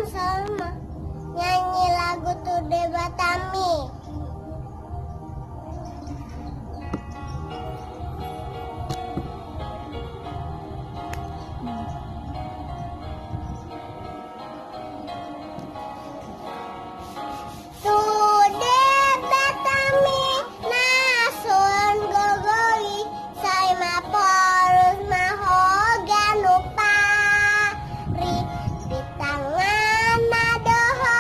Salma nyanyi lagu Tude Batami. Tude Batami nasun gogoli sai maporus mahogan upari di tangan nadoho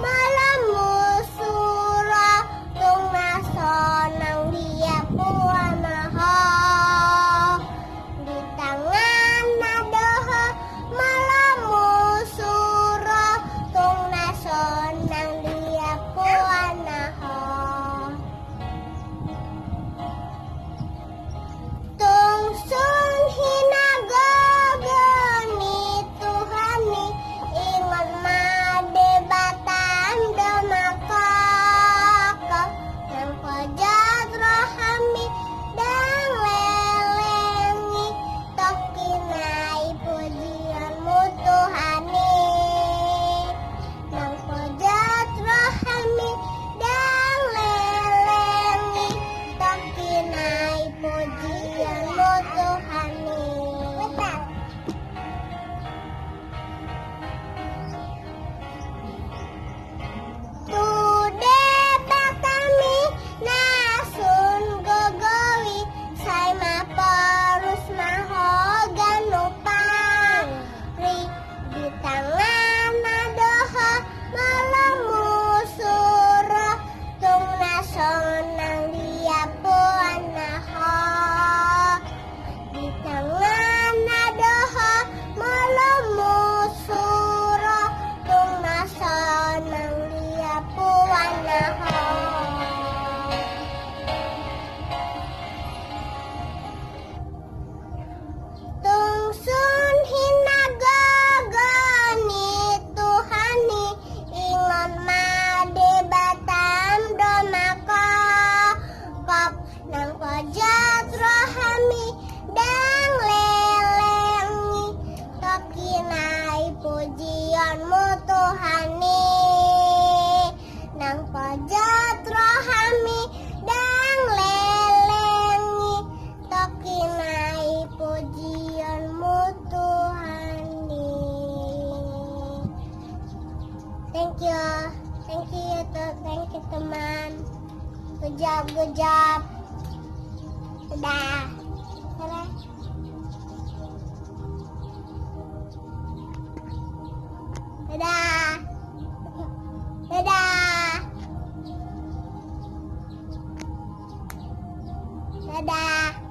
malamu suro tung nasonang dia puanaho di tangan nadoho malamu suro tung nasonang dia puanaho tung sun hinagogoni Tuhani ingon madebatan demakaka yang pojat rohami dan lelengi tokinai pujianmu Tuhani yang pojat rohami dan lelengi tokinai pujianmu Tuhani. Tude Batami nasun gogoli sai maporus mahogan upari di tangan nadoho malamu suro tung nasonang dia puanaho di tangan nadoho malamu suro tung nasonang dia puanaho. Tung sun hinagogoni Tuhani ingon madebatan domakokop nang pojat rohami dan lelengi tokinai pujianmu Tuhani nang pojat rohami dan lelengi tokinai pujianmu Tuhani. Thank you teman. Good job. Dadah. Dadah. Dadah.